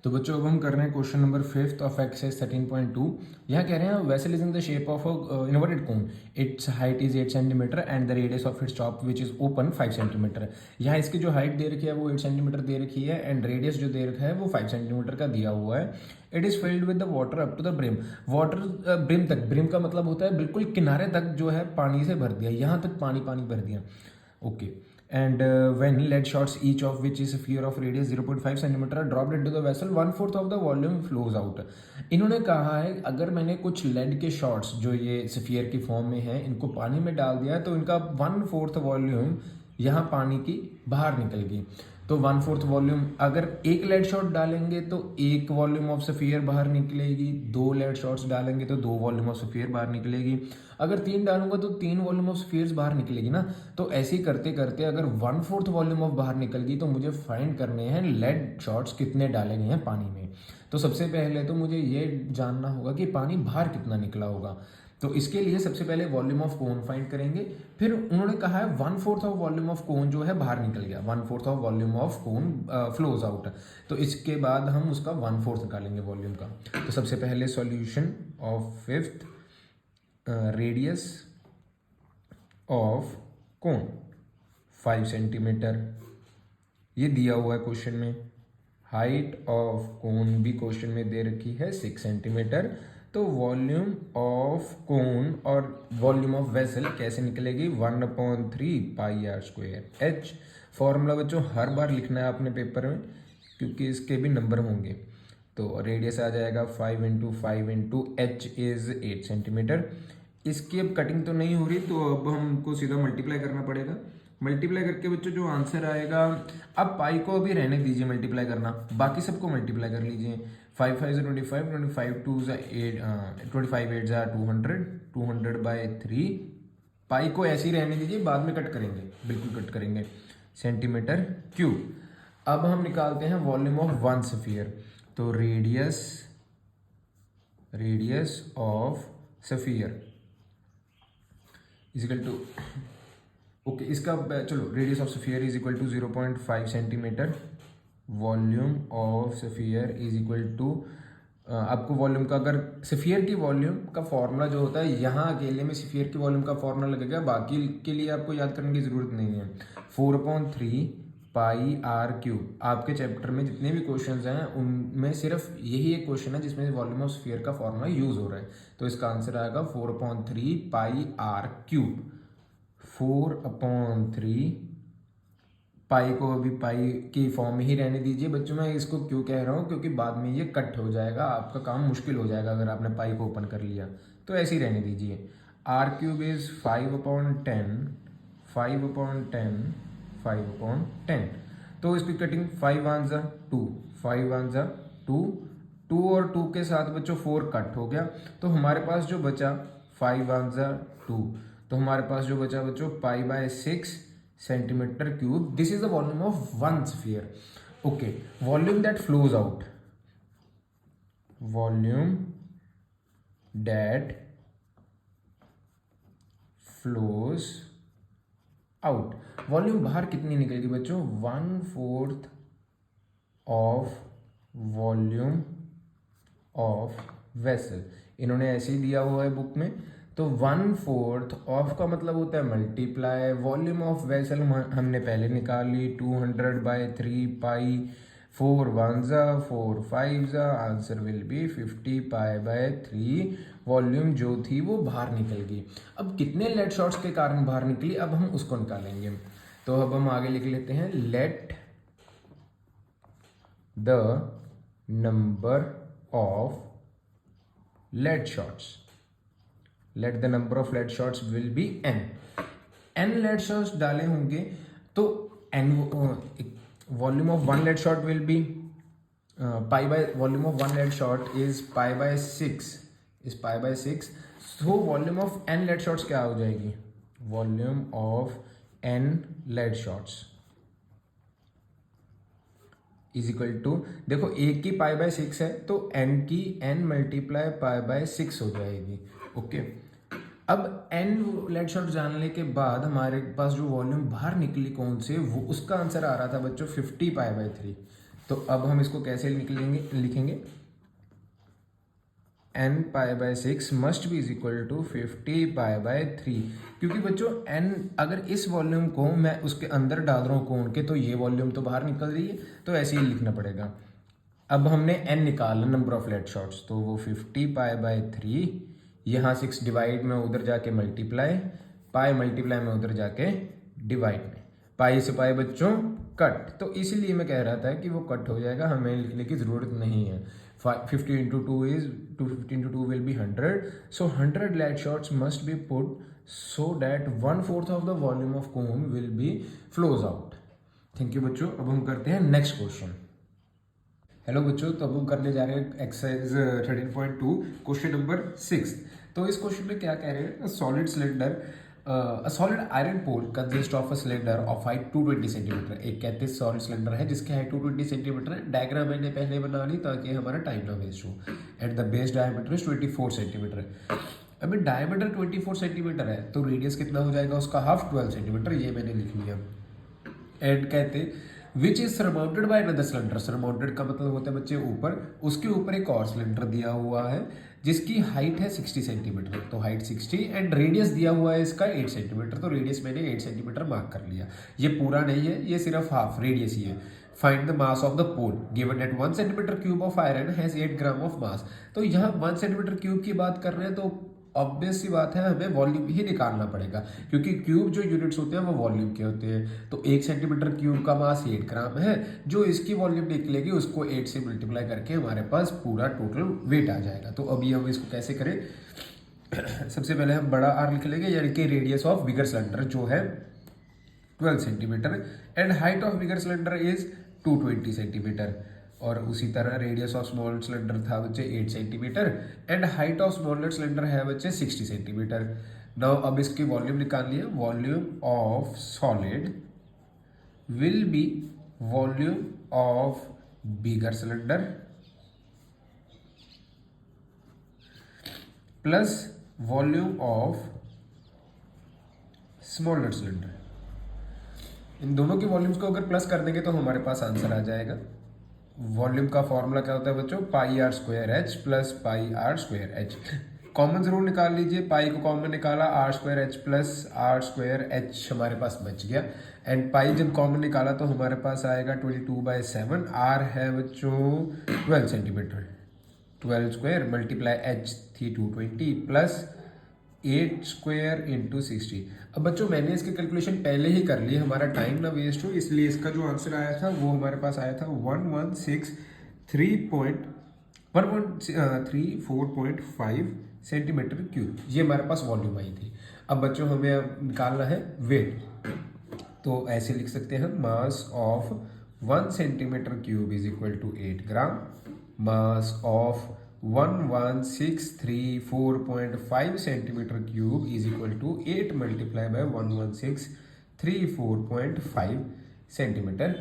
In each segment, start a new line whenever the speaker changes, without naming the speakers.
तो बच्चों अब हम कर रहे हैं question number 5th of exercise 13.2। यहाँ कह रहे हैं vessel is in the shape of inverted cone, it's height is 8 centimetre and the radius of its top which is open 5 centimetre. यहाँ इसकी जो हाइट दे रखी है वो 8 सेंटीमीटर दे रखी है एंड रेडियस जो दे रखा है वो 5 सेंटीमीटर का दिया हुआ है। It is filled with the water up to the brim. Water brim तक, ब्रिम का मतलब होता है बिल्कुल किनारे तक जो है पानी से भर दिया, यहाँ तक पानी पानी भर दिया। Okay and when lead shots each of which is a sphere of radius 0.5 centimeter are dropped into the vessel 1/4 of the volume flows out। इन्होंने कहा है अगर मैंने कुछ लेड के शॉट्स जो ये स्फीयर की फॉर्म में है इनको पानी में डाल दिया तो इनका 1/4 वॉल्यूम यहाँ पानी की बाहर निकल गई। तो 1/4 वॉल्यूम, अगर एक लेड शॉट डालेंगे तो एक वॉल्यूम ऑफ स्फीयर बाहर निकलेगी, दो लेड शॉट्स डालेंगे तो दो वॉल्यूम ऑफ स्फीयर बाहर निकलेगी, अगर 3 डालूंगा तो 3 वॉल्यूम ऑफ स्फीयर्स बाहर निकलेगी ना। तो ऐसे ही करते करते अगर 1/4 वॉल्यूम ऑफ बाहर निकल गई तो मुझे फाइंड करने हैं लेड शॉट्स कितने डाले गए हैं पानी में। तो सबसे पहले तो मुझे ये जानना होगा कि पानी बाहर कितना निकला होगा। तो इसके लिए सबसे पहले वॉल्यूम ऑफ कोन फाइंड करेंगे। फिर उन्होंने कहा है 1/4 ऑफ वॉल्यूम ऑफ कोन जो है बाहर निकल गया, 1/4 of volume of cone flows out. तो इसके बाद हम उसका 1/4 निकालेंगे वॉल्यूम का। तो सबसे पहले solution of 5th radius of cone 5 centimetre, ये दिया हुआ है क्वेश्चन में। हाइट ऑफ कोन भी क्वेश्चन में दे रखी है 6 सेंटीमीटर। तो वॉल्यूम ऑफ कोन और वॉल्यूम ऑफ वेसल कैसे निकलेगी, 1/3 पाई आर स्क्वायर एच। फॉर्मूला बच्चों हर बार लिखना है आपने पेपर में क्योंकि इसके भी नंबर होंगे। तो रेडियस आ जाएगा 5 × 5 × एच इज 8 सेंटीमीटर। इसकी अब कटिंग तो नहीं हो रही तो अब हमको सीधा मल्टीप्लाई करना पड़ेगा। मल्टीप्लाई करके बच्चों जो आंसर आएगा, अब पाई को अभी रहने दीजिए मल्टीप्लाई करना, बाकी सबको मल्टीप्लाई कर लीजिए। 5 × 5 = 25, 25 × 2 = 8, 25 × 8 = 200, 200/3। पाई को ऐसे ही रहने दीजिए, बाद में कट करेंगे, बिल्कुल कट करेंगे। Centimetre cube. अब हम निकालते हैं वॉल्यूम ऑफ वन स्फीयर। तो radius of sphere is equal to, okay इसका चलो radius of sphere is equal to 0.5 centimetre, volume of sphere is equal to, आपको वॉल्यूम का, अगर स्फीयर की वॉल्यूम का फॉर्मूला जो होता है यहाँ अकेले में स्फीयर की वॉल्यूम का फॉर्मूला लगेगा, बाकी के लिए आपको याद करने की जरूरत नहीं है। 4/3 पाई आर क्यूब। आपके चैप्टर में जितने भी क्वेश्चंस हैं उनमें सिर्फ यही एक क्वेश्चन है जिसमें वॉल्यूम ऑफ स्फीयर का फॉर्मूला यूज हो रहा है। तो इसका आंसर आएगा 4/3 पाई आर क्यूब। 4/3 पाई को अभी पाई की फॉर्म में ही रहने दीजिए बच्चों। मैं इसको क्यों कह रहा हूँ क्योंकि बाद में ये कट हो जाएगा, आपका काम मुश्किल हो जाएगा अगर आपने पाई को ओपन कर लिया, तो ऐसे ही रहने दीजिए। R cube is 5/10, 5/10, 5/10। तो इसकी कटिंग 5 1 2, 5 1 2, 2 और 2 के साथ बच्चों 4 कट हो गया। तो हमारे पास जो बचा 5 1 2, तो हमारे पास जो बचा बच्चों π/6 centimetre cube. This is the volume of one sphere. Okay, volume that flows out, volume that flows out. Volume बाहर कितनी निकलेगी बच्चों, 1/4 ऑफ वॉल्यूम ऑफ वेसल। इन्होंने ऐसे ही दिया हुआ है बुक में। तो 1/4 ऑफ का मतलब होता है मल्टीप्लाई, वॉल्यूम ऑफ वेसल हमने पहले निकाल ली 200/3 पाई, 4 1 4 5, आंसर विल बी 50 π/3। वॉल्यूम जो थी वो बाहर निकल गई। अब कितने लेट शॉट्स के कारण बाहर निकली, अब हम उसको निकालेंगे। तो अब हम आगे लिख लेते हैं, let the number of lead shots, let the number of lead shots will be n lead shots डाले होंगे तो n volume of one lead shot will be volume of one lead shot is π/6, so volume of n lead shots क्या हो जाएगी, volume of n lead shots is equal to, देखो एक की π/6 है तो n की n × π/6 हो जाएगी। ओके, अब n लेड शॉट जानने के बाद हमारे पास जो वॉल्यूम बाहर निकली कौन से, वो उसका आंसर आ रहा था बच्चों 50 π/3। तो अब हम इसको कैसे लिखेंगे n pi by 6 must be is equal to 50 pi by 3, क्योंकि बच्चों n अगर इस वॉल्यूम को मैं उसके अंदर डाल रहा हूँ कोण के, तो ये वॉल्यूम तो बाहर निकल रही है, तो ऐसे ही लिखना पड़ेगा। अब हमने n निकाला, नंबर ऑफ लेट शॉट्स, तो वो 50 पाई बाय 3, यहाँ 6 डिवाइड में उधर जाके मल्टीप्लाई, पाई मल्टीप्लाई में उधर जाके डिवाइड में, पाई से पाई बच्चों कट, तो इसीलिए मैं कह रहा था कि वो कट हो जाएगा, हमें लिखने की ज़रूरत नहीं है। 50 into 2 is 250 into 2 will be 100, so 100 lead shots must be put so that 1/4 of the volume of cone will be flows out। Thank you बच्चों। अब हम करते हैं नेक्स्ट क्वेश्चन। हेलो बच्चों, तो अब हम करने जा रहे हैं एक्सरसाइज 13.2 क्वेश्चन नंबर 6। तो इस क्वेश्चन में क्या कह रहे हैं, solid cylinder a solid iron pole consists of a cylinder of height 220 centimetre. एक कहते हैं सॉलिड सिलेंडर है जिसकी हाइट 220 सेंटीमीटर है। डायग्राम मैंने पहले बना ली ताकि हमारा टाइम ना वेस्ट हो। At the base diameter is 24 centimetre. अभी डायमीटर 24 सेंटीमीटर है तो रेडियस कितना हो जाएगा उसका, हाफ 12 सेंटीमीटर, ये मैंने लिख लिया। एंड कहते which is surmounted by another cylinder. Surmounted का मतलब होता है बच्चे ऊपर, उसके ऊपर एक और सिलेंडर दिया हुआ है जिसकी हाइट है 60 सेंटीमीटर, तो हाइट 60 एंड रेडियस दिया हुआ है इसका 8 सेंटीमीटर, तो रेडियस मैंने 8 सेंटीमीटर मार्क कर लिया। ये पूरा नहीं है, ये सिर्फ हाफ रेडियस ही है। Find the mass of the pole given that 1 centimetre cube of iron has 8 gram of mass. तो यहाँ 1 सेंटीमीटर क्यूब की बात कर रहे हैं तो ऑब्वियस सी बात है हमें वॉल्यूम ही निकालना पड़ेगा, क्योंकि क्यूब जो यूनिट्स होते हैं वो वॉल्यूम के होते हैं। तो 1 सेंटीमीटर क्यूब का मास 8 ग्राम है, जो इसकी वॉल्यूम निकलेगी उसको 8 से मल्टीप्लाई करके हमारे पास पूरा टोटल वेट आ जाएगा। तो अभी हम इसको कैसे करें, सबसे पहले हम बड़ा आर लिख लेंगे, यानी कि रेडियस ऑफ बिगर सिलेंडर जो है 12 centimetre and height of bigger cylinder is 220 centimetre. और उसी तरह रेडियस ऑफ स्मॉल सिलेंडर था बच्चे 8 centimetre and height of smaller cylinder है बच्चे 60 सेंटीमीटर। नाउ अब इसकी वॉल्यूम निकाल लिया, volume of solid will be volume of bigger cylinder plus volume of smaller cylinder. इन दोनों की वॉल्यूम्स को अगर प्लस कर देंगे तो हमारे पास आंसर आ जाएगा। वॉल्यूम का फॉर्मूला क्या होता है बच्चों, pi r square h plus pi r square h. Common जरूर निकाल लीजिए, पाई को कॉमन निकाला, r square h plus r square h हमारे पास बच गया। एंड पाई जब कॉमन निकाला तो हमारे पास आएगा 22/7। आर है बच्चों 12 सेंटीमीटर, 12 स्क्वायर मल्टीप्लाई एच थी 220 प्लस 8 स्क्वायर इंटू 60। अब बच्चों मैंने इसकी कैलकुलेशन पहले ही कर ली, हमारा टाइम ना वेस्ट हो, इसलिए इसका जो आंसर आया था वो हमारे पास आया था 1164.5 सेंटीमीटर क्यूब। ये हमारे पास वॉल्यूम आई थी। अब बच्चों हमें अब निकालना है वेट, तो ऐसे लिख सकते हैं mass of 1 centimetre cube is equal to 8 gram, mass of 1163.4 centimetre cube is equal to 8 multiply by 1163.4 centimetre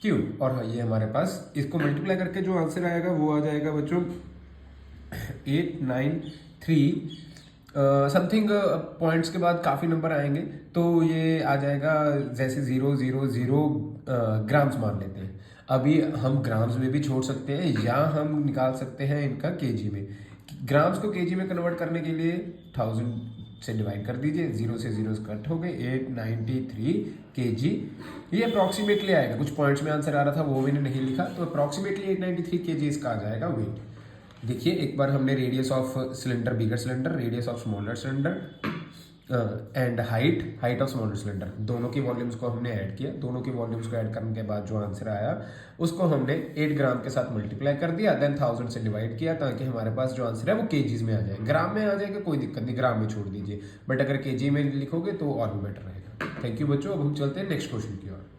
cube. और हाँ, ये हमारे पास इसको मल्टीप्लाई करके जो आंसर आएगा वो आ जाएगा बच्चों 893 समथिंग। पॉइंट्स के बाद काफ़ी नंबर आएंगे तो ये आ जाएगा जैसे 000 ग्राम्स मान लेते हैं। अभी हम ग्राम्स में भी छोड़ सकते हैं या हम निकाल सकते हैं इनका केजी में। ग्राम्स को केजी में कन्वर्ट करने के लिए 1000 से डिवाइड कर दीजिए, 0 से 0 कट हो गए, 893 केजी। ये अप्रॉक्सीमेटली आएगा, कुछ पॉइंट्स में आंसर आ रहा था वो मैंने नहीं लिखा, तो अप्रॉक्सीमेटली 893 केजी इसका आ जाएगा वेट। देखिए एक बार हमने radius of cylinder bigger cylinder, radius of smaller cylinder and height of smaller cylinder, दोनों की वॉल्यूम्स को हमने ऐड किया। दोनों की वॉल्यूम्स को ऐड करने के बाद जो आंसर आया उसको हमने 8 ग्राम के साथ मल्टीप्लाई कर दिया, देन 1000 से डिवाइड किया ताकि हमारे पास जो आंसर है वो केजीज में आ जाए। ग्राम में आ जाएगा कोई दिक्कत नहीं, ग्राम में छोड़ दीजिए, बट अगर केजी में लिखोगे तो और भी बेटर रहेगा। थैंक यू बच्चों। अब हम चलते हैं नेक्स्ट क्वेश्चन की ओर।